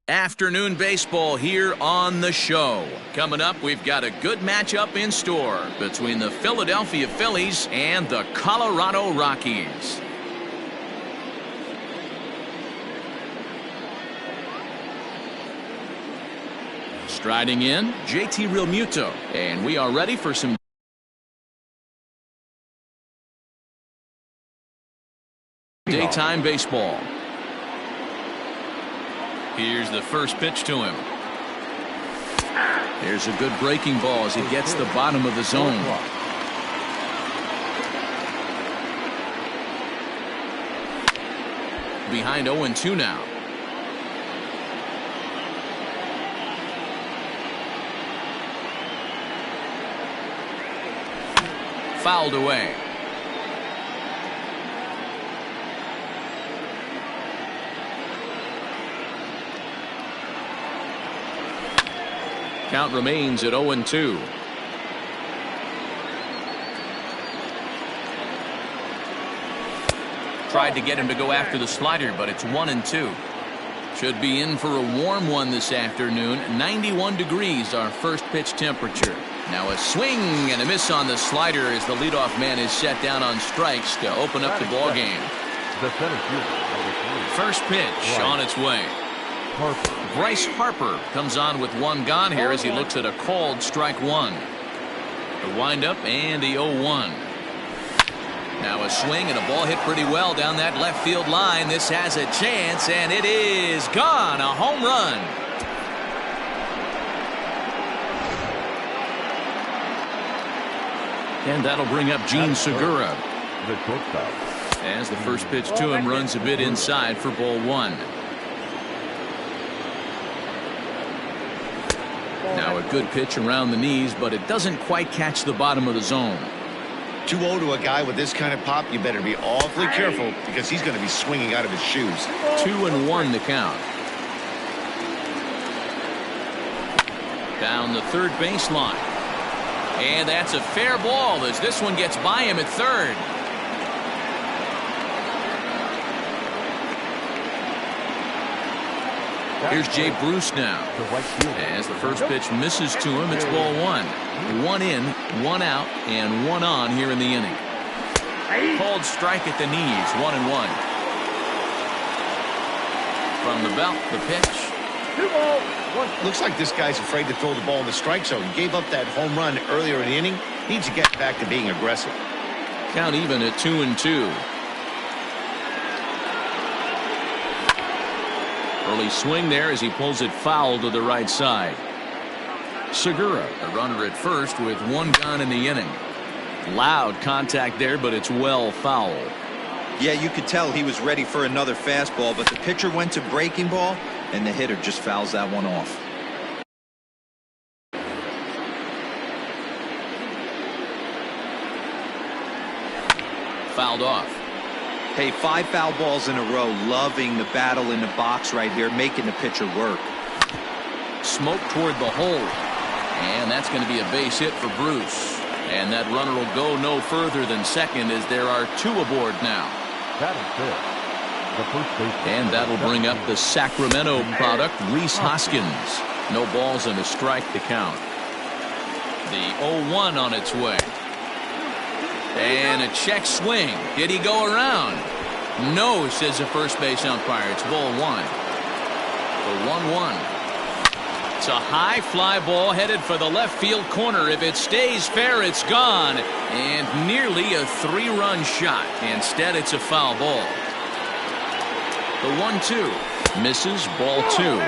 Afternoon baseball here on the show. Coming up, we've got a good matchup in store between the Philadelphia Phillies and the Colorado Rockies. Striding in, JT Realmuto, and we are ready for some daytime baseball. Here's the first pitch to him. Here's a good breaking ball as he gets the bottom of the zone. Behind 0-2 now. Fouled away. Count remains at 0-2. Tried to get him to go after the slider, but it's 1-2. Should be in for a warm one this afternoon. 91 degrees, our first pitch temperature. Now a swing and a miss on the slider as the leadoff man is set down on strikes to open up the ball game. First pitch on its way. Bryce Harper comes on with one gone here as he looks at a called strike one. The windup and the 0-1. Now a swing and a ball hit pretty well down that left field line. This has a chance and it is gone. A home run. And that'll bring up Gene Segura. As the first pitch to him runs a bit inside for ball one. Now a good pitch around the knees, but it doesn't quite catch the bottom of the zone. 2-0 to a guy with this kind of pop, you better be awfully careful because he's going to be swinging out of his shoes. 2-1 to count. Down the third baseline. And that's a fair ball as this one gets by him at third. Here's Jay Bruce now. As the first pitch misses to him, it's ball one. One in, one out, and one on here in the inning. Called strike at the knees, 1-1. From the belt, the pitch. Looks like this guy's afraid to throw the ball in the strike zone. He gave up that home run earlier in the inning. Needs to get back to being aggressive. Count even at 2-2. Early swing there as he pulls it foul to the right side. Segura, the runner at first with one gone in the inning. Loud contact there, but it's well foul. Yeah, you could tell he was ready for another fastball, but the pitcher went to breaking ball, and the hitter just fouls that one off. Fouled off. Hey, 5 foul balls in a row. Loving the battle in the box right here, making the pitcher work. Smoke toward the hole. And that's going to be a base hit for Bruce. And that runner will go no further than second as there are 2 aboard now. And that'll bring up the Sacramento product, Rhys Hoskins. No balls and a strike to count. The 0-1 on its way. And a check swing. Did he go around? No, says the first base umpire. It's ball one. The 1-1. It's a high fly ball headed for the left field corner. If it stays fair, it's gone. And nearly a 3-run shot. Instead, it's a foul ball. The 1-2. Misses, ball 2.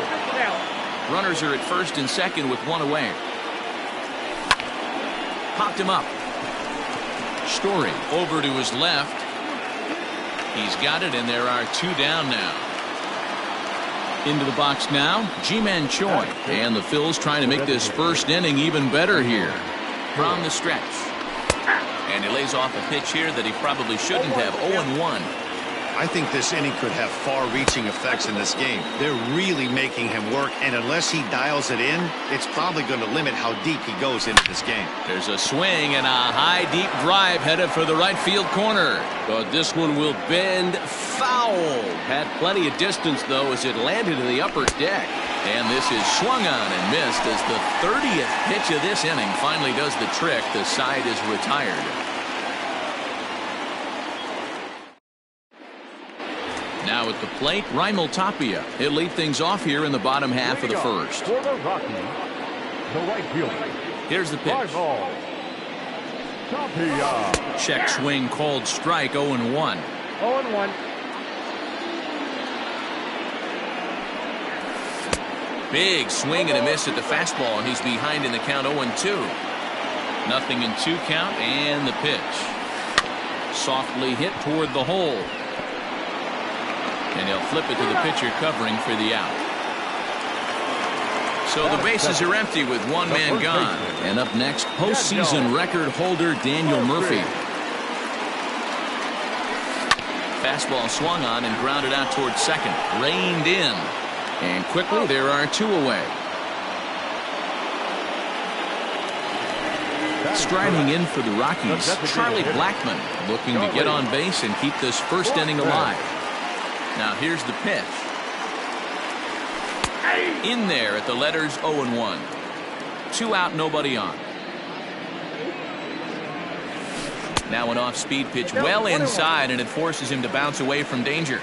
Runners are at first and second with one away. Popped him up. Story over to his left. He's got it, and there are 2 down now. Into the box now, Ji-Man Choi. And the Phils trying to make this first inning even better here. From the stretch. And he lays off a pitch here that he probably shouldn't have. 0-1. I think this inning could have far-reaching effects in this game. They're really making him work, and unless he dials it in, it's probably going to limit how deep he goes into this game. There's a swing and a high, deep drive headed for the right field corner. But this one will bend foul. Had plenty of distance, though, as it landed in the upper deck. And this is swung on and missed as the 30th pitch of this inning finally does the trick. The side is retired. Now at the plate, Raimel Tapia. He'll lead things off here in the bottom half of the first. For the Rockies, the right fielder. Here's the pitch. Raimel Tapia. Check swing called strike, 0-1. 0-1. Big swing and a miss at the fastball, and he's behind in the count 0-2. Nothing in 2 count, and the pitch. Softly hit toward the hole. And he'll flip it to the pitcher covering for the out. So the bases are empty with one man gone. And up next, postseason record holder Daniel Murphy. Fastball swung on and grounded out towards second. Reined in. And quickly there are 2 away. Striding in for the Rockies, Charlie Blackmon looking to get on base and keep this first inning alive. Now here's the pitch. In there at the letters 0-1. 2 out, nobody on. Now an off-speed pitch well inside, and it forces him to bounce away from danger.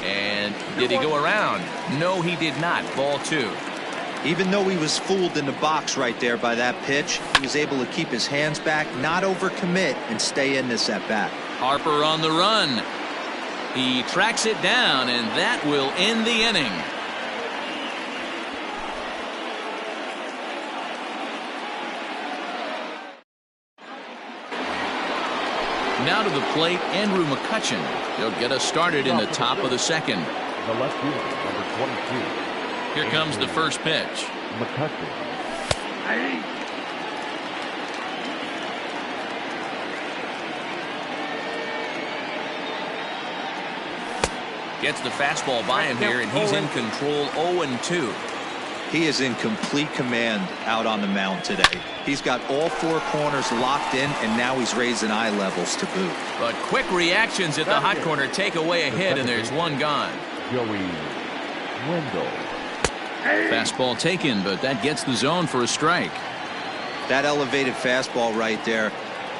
And did he go around? No, he did not. Ball 2. Even though he was fooled in the box right there by that pitch, he was able to keep his hands back, not overcommit, and stay in this at-bat. Harper on the run. He tracks it down, and that will end the inning. Now to the plate, Andrew McCutchen. He'll get us started in the top of the second. The left fielder, number 22. Here comes the first pitch. McCutchen. Gets the fastball by him here, and he's in control 0-2. He is in complete command out on the mound today. He's got all 4 corners locked in, and now he's raising eye levels to boot. But quick reactions at the hot corner take away a hit, and there's one gone. Joey Wendell. Fastball taken, but that gets the zone for a strike. That elevated fastball right there,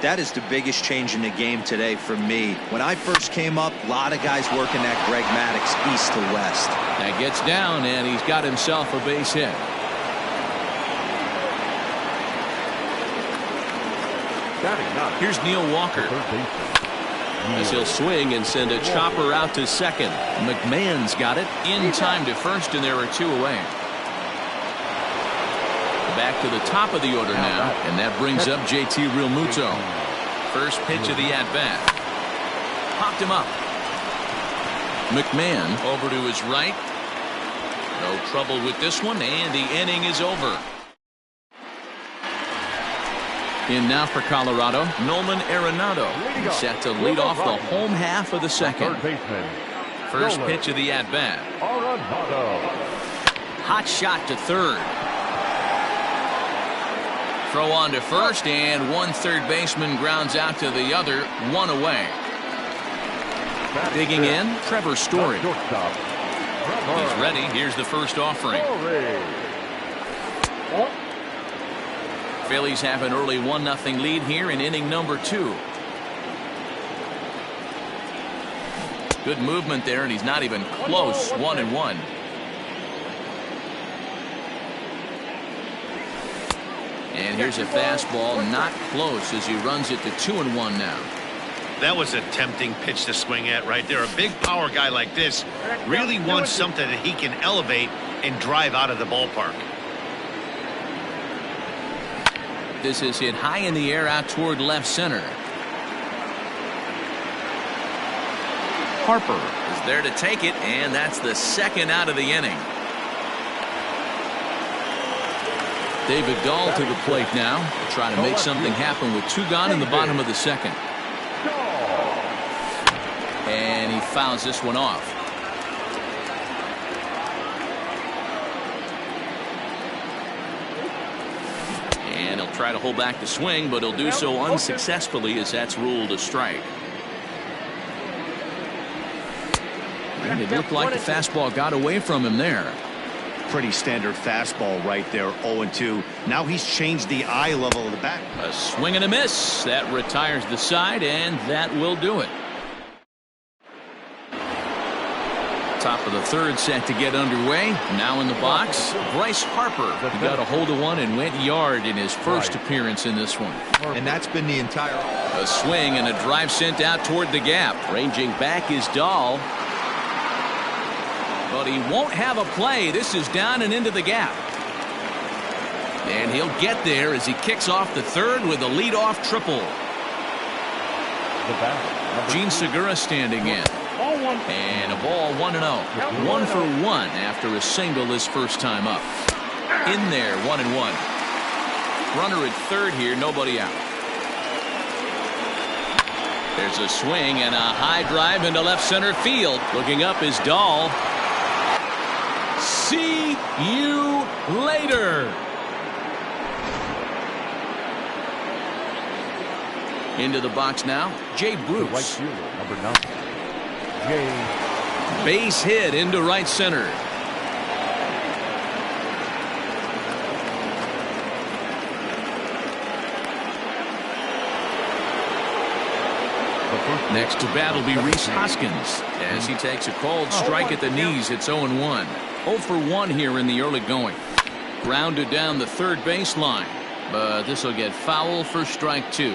that is the biggest change in the game today for me. When I first came up, a lot of guys working that Greg Maddux east to west. That gets down, and he's got himself a base hit. Here's Neil Walker. As he'll swing and send a chopper out to second. McMahon's got it in time to first, and there are 2 away. Back to the top of the order now, and that brings up JT Realmuto. First pitch of the at-bat. Popped him up. McMahon over to his right. No trouble with this one, and the inning is over. In now for Colorado, Nolan Arenado. He's set to lead off the home half of the second. First pitch of the at-bat. Hot shot to third. Throw on to first, and one third baseman grounds out to the other, 1 away. Digging in, Trevor Story. He's ready. Here's the first offering. Phillies have an early 1-0 lead here in inning number 2. Good movement there, and he's not even close. 1-1. And here's a fastball, not close, as he runs it to 2-1 now. That was a tempting pitch to swing at right there. A big power guy like this really wants something that he can elevate and drive out of the ballpark. This is hit high in the air out toward left center. Harper is there to take it, and that's the second out of the inning. David Dahl to the plate now, trying to make something happen with 2 gone in the bottom of the second. And he fouls this one off. And he'll try to hold back the swing, but he'll do so unsuccessfully as that's ruled a strike. And it looked like the fastball got away from him there. Pretty standard fastball right there, 0-2. Now he's changed the eye level of the bat. A swing and a miss. That retires the side, and that will do it. Top of the third set to get underway. Now in the box, Bryce Harper. He got a hold of one and went yard in his first appearance in this one. And that's been the entire... A swing and a drive sent out toward the gap. Ranging back is Dahl. But he won't have a play. This is down and into the gap. And he'll get there as he kicks off the third with a leadoff triple. Gene Segura standing in. And a ball 1-0. 1 for 1 after a single his first time up. In there, 1-1. Runner at third here, nobody out. There's a swing and a high drive into left center field. Looking up is Dahl. See you later. Into the box now, Jay Bruce. Right fielder, number 9. Jay. Base hit into right center. Next to bat will be Rhys Hoskins as he takes a called strike at the knees. It's 0-1. 0 for 1 here in the early going. Grounded down the third baseline, but this will get foul for strike 2.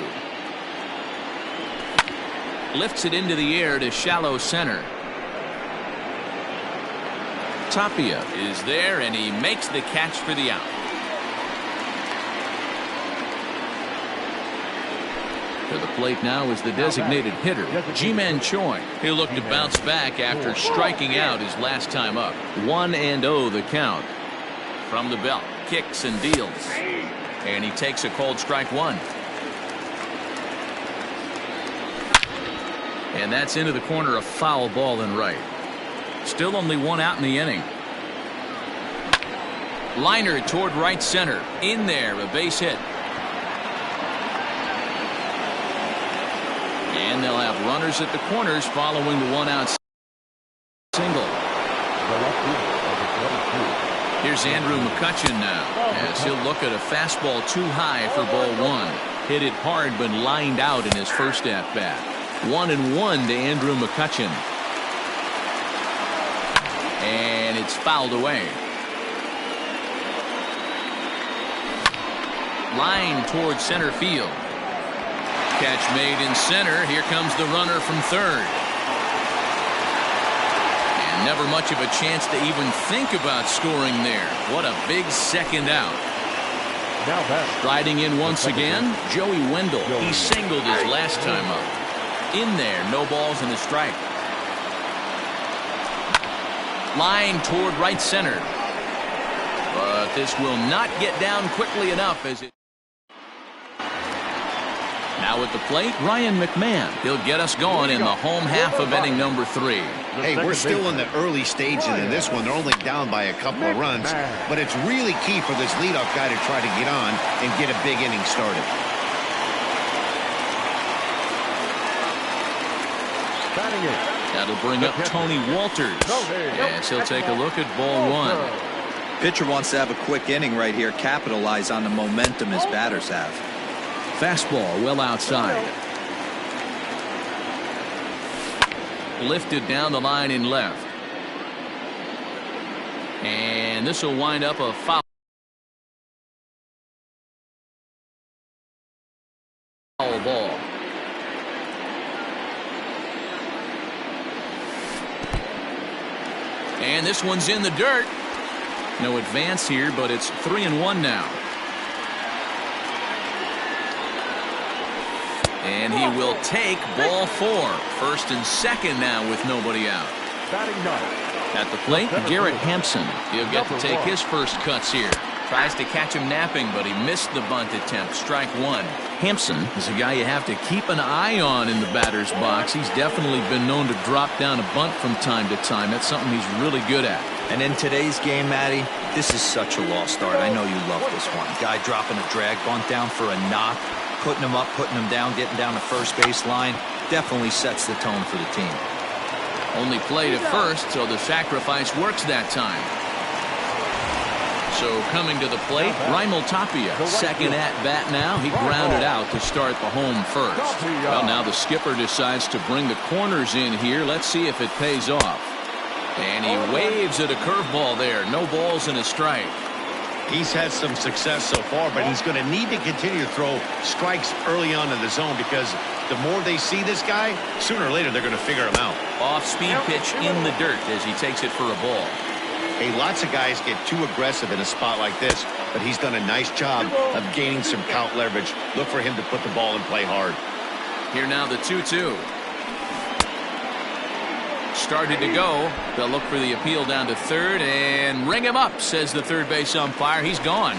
Lifts it into the air to shallow center. Tapia is there, and he makes the catch for the out. To the plate now is the designated hitter, Ji-Man Choi. He'll look to bounce back after striking out his last time up. 1-0 the count. From the belt, kicks and deals. And he takes a called strike 1. And that's into the corner, a foul ball and right. Still only 1 out in the inning. Liner toward right center. In there, a base hit. And they'll have runners at the corners following the 1 out single. Here's Andrew McCutchen now as he'll look at a fastball too high for ball 1. Hit it hard but lined out in his first at bat. 1-1 to Andrew McCutchen. And it's fouled away. Line towards center field. Catch made in center. Here comes the runner from third. And never much of a chance to even think about scoring there. What a big second out. Striding in once again, Joey Wendell. He singled his last time up. In there, no balls and a strike. Line toward right center. But this will not get down quickly enough as it... Now at the plate, Ryan McMahon. He'll get us going in the home half of inning number 3. Hey, we're still in the early stages in this one. They're only down by a couple of runs, but it's really key for this leadoff guy to try to get on and get a big inning started. That'll bring up Tony Walters. Yes, he'll take a look at ball 1. Pitcher wants to have a quick inning right here, capitalize on the momentum his batters have. Fastball well outside. Lifted down the line in left. And this will wind up a foul ball. And this one's in the dirt. No advance here, but it's 3-1 now. And he will take ball 4. First and second now with nobody out. At the plate, Garrett Hampson. He'll get to take his first cuts here. Tries to catch him napping, but he missed the bunt attempt. Strike one. Hampson is a guy you have to keep an eye on in the batter's box. He's definitely been known to drop down a bunt from time to time. That's something he's really good at. And in today's game, Matty, this is such a lost start. I know you love this one. Guy dropping a drag bunt down for a knock, putting him up, putting him down, getting down the first base line. Definitely sets the tone for the team. Only played at first, so the sacrifice works that time. So coming to the plate, Raimel Tapia, second at bat now. He grounded out to start the home first. Well, now the skipper decides to bring the corners in here. Let's see if it pays off. And he waves at a curveball there. No balls and a strike. He's had some success so far, but he's going to need to continue to throw strikes early on in the zone, because the more they see this guy, sooner or later they're going to figure him out. Off-speed pitch in the dirt as he takes it for a ball. Hey, lots of guys get too aggressive in a spot like this, but he's done a nice job of gaining some count leverage. Look for him to put the ball in play hard. Here now the 2-2. Started to go. They'll look for the appeal down to third and ring him up, says the third base umpire. He's gone.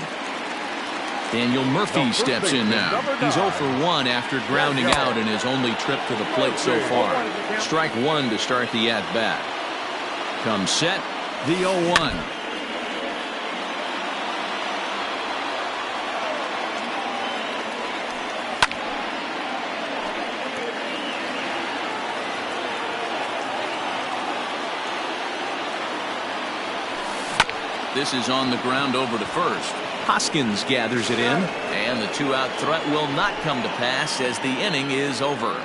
Daniel Murphy steps in now. He's 0 for 1 after grounding out in his only trip to the plate so far. Strike one to start the at-bat. Comes set, the 0-1. This is on the ground over to first. Hoskins gathers it in, and the two-out threat will not come to pass as the inning is over.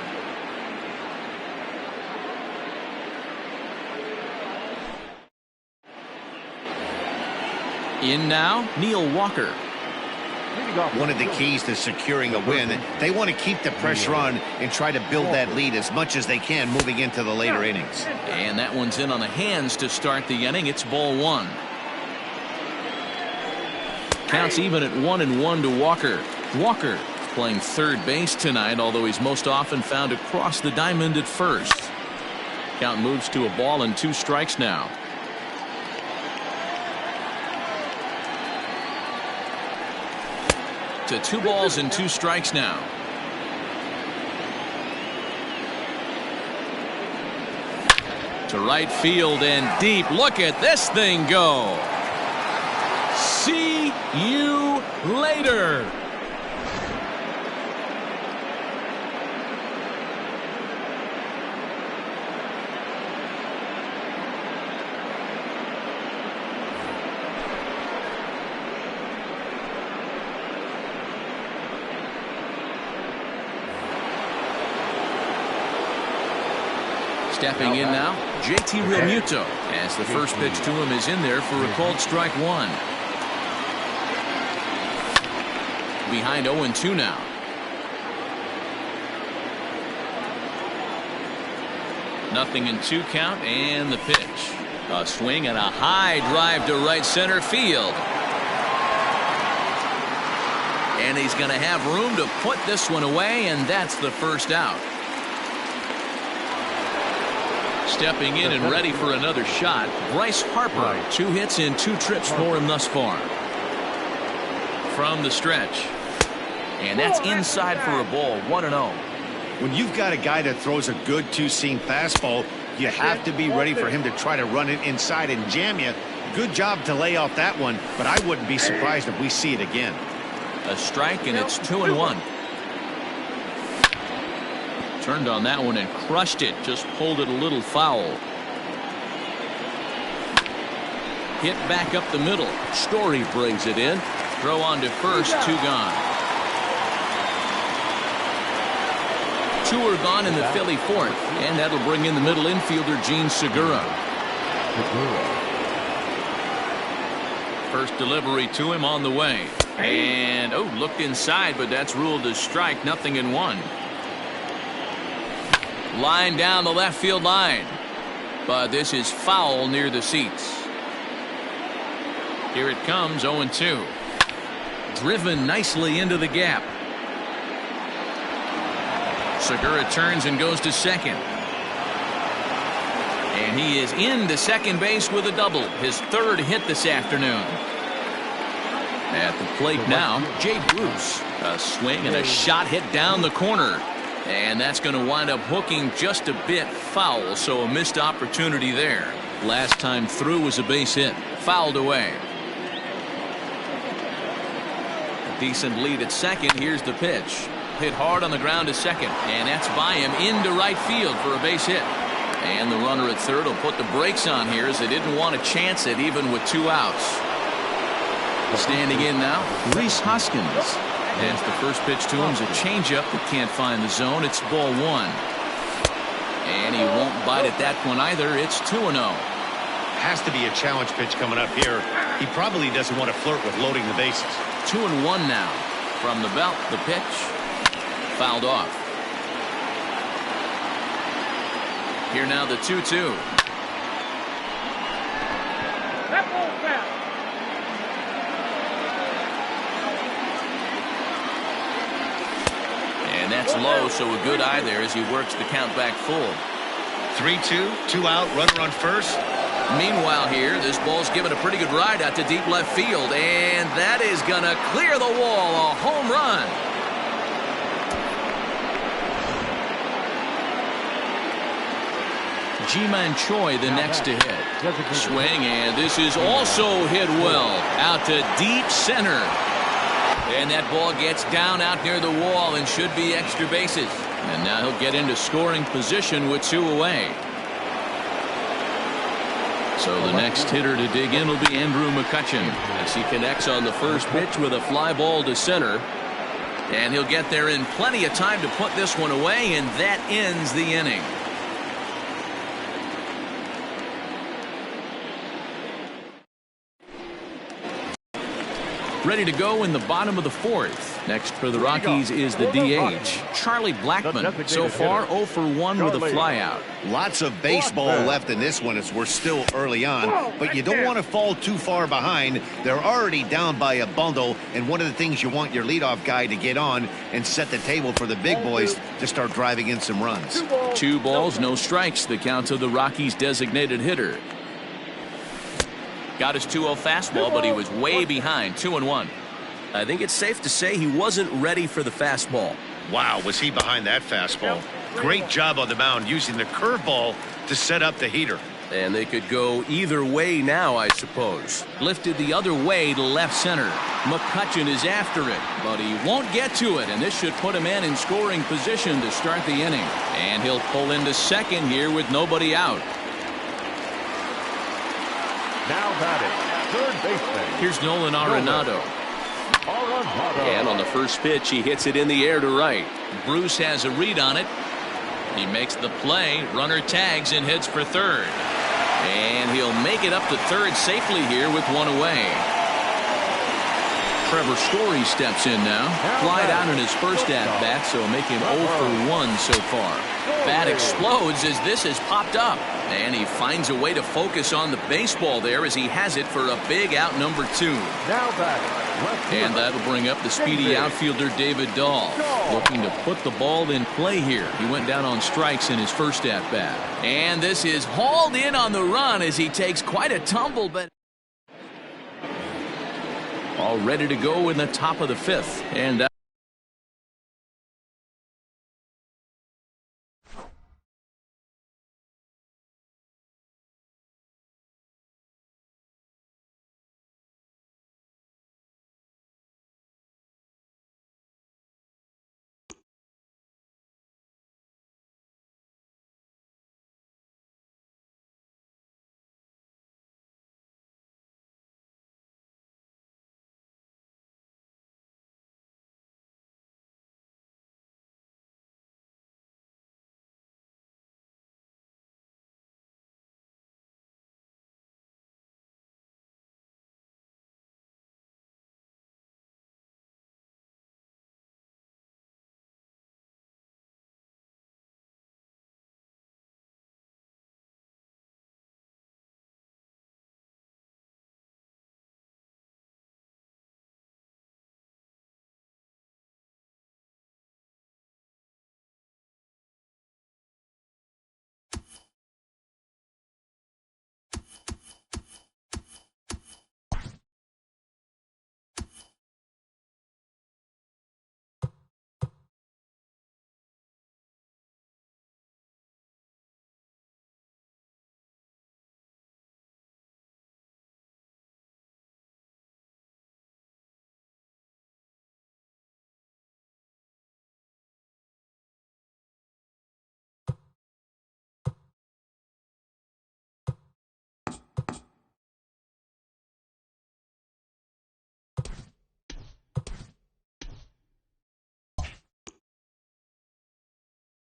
In now, Neil Walker. One of the keys to securing a win, they want to keep the pressure on and try to build that lead as much as they can moving into the later innings. And that one's in on the hands to start the inning. It's ball one. Counts even at 1-1 to Walker. Walker playing third base tonight, although he's most often found across the diamond at first. Count moves to a ball and 2 strikes now. To 2 balls and 2 strikes now. To right field and deep. Look at this thing go. See you later. Stepping in now, JT Realmuto, as the first pitch to him is in there for a called strike one. Behind 0-2 now. Nothing in 2 count, and the pitch. A swing and a high drive to right center field. And he's going to have room to put this one away, and that's the first out. Stepping in and ready for another shot, Bryce Harper. 2 hits in 2 trips for him thus far. From the stretch. And that's inside for a ball, 1-0. When you've got a guy that throws a good two-seam fastball, you have to be ready for him to try to run it inside and jam you. Good job to lay off that one, but I wouldn't be surprised if we see it again. A strike, and it's 2-1. Turned on that one and crushed it. Just pulled it a little foul. Hit back up the middle. Story brings it in. Throw on to first, 2 gone. 2 are gone in the Philly fourth, and that'll bring in the middle infielder Gene Segura. First delivery to him on the way. And, looked inside, but that's ruled a strike. 0-1. Line down the left field line. But this is foul near the seats. Here it comes, 0-2. Driven nicely into the gap. Segura turns and goes to second. And he is into second base with a double. His 3rd hit this afternoon. At the plate now, Jay Bruce. A swing and a shot hit down the corner. And that's going to wind up hooking just a bit foul, so a missed opportunity there. Last time through was a base hit. Fouled away. A decent lead at second. Here's the pitch. Hit hard on the ground to second. And that's by him into right field for a base hit. And the runner at third will put the brakes on here as they didn't want to chance it even with 2 outs. Standing in now, Rhys Hoskins. As the first pitch to him is a changeup that can't find the zone. It's ball 1. And he won't bite at that one either. It's 2-0. Has to be a challenge pitch coming up here. He probably doesn't want to flirt with loading the bases. 2-1 now. From the belt, the pitch. Fouled off. Here now the 2-2. And that's low, so a good eye there as he works the count back full. 3-2, 2 out, runner on first. Meanwhile here, this ball's given a pretty good ride out to deep left field, and that is gonna clear the wall. A home run. Ji-Man Choi the next to hit. Swing, and this is also hit well out to deep center. And that ball gets down out near the wall and should be extra bases. And now he'll get into scoring position with 2 away. So the next hitter to dig in will be Andrew McCutchen as he connects on the first pitch with a fly ball to center. And he'll get there in plenty of time to put this one away, and that ends the inning. Ready to go in the bottom of the 4th. Next for the Rockies is the DH, Charlie Blackmon. So far 0 for 1 with a flyout. Lots of baseball left in this one as we're still early on, but you don't want to fall too far behind. They're already down by a bundle, and one of the things you want your leadoff guy to get on and set the table for the big boys to start driving in some runs. 2 balls, no strikes, the count of the Rockies' designated hitter. Got his 2-0 fastball, but he was way behind. 2-1. I think it's safe to say he wasn't ready for the fastball. Wow, was he behind that fastball. Great job on the mound using the curveball to set up the heater. And they could go either way now, I suppose. Lifted the other way to left center. McCutchen is after it, but he won't get to it, and this should put him in scoring position to start the inning. And he'll pull into second here with nobody out. Now batting, third baseman. Here's Nolan Arenado. And on the first pitch, he hits it in the air to right. Bruce has a read on it. He makes the play. Runner tags and hits for third. And he'll make it up to third safely here with 1 away. Trevor Story steps in now. Flied out in his first at-bat, so make him 0 for 1 so far. Bat explodes as this has popped up. And he finds a way to focus on the baseball there as he has it for a big out number 2. Now batting, and that'll bring up the speedy outfielder David Dahl, looking to put the ball in play here. He went down on strikes in his first at-bat. And this is hauled in on the run as he takes quite a tumble, but all ready to go in the top of the 5th. And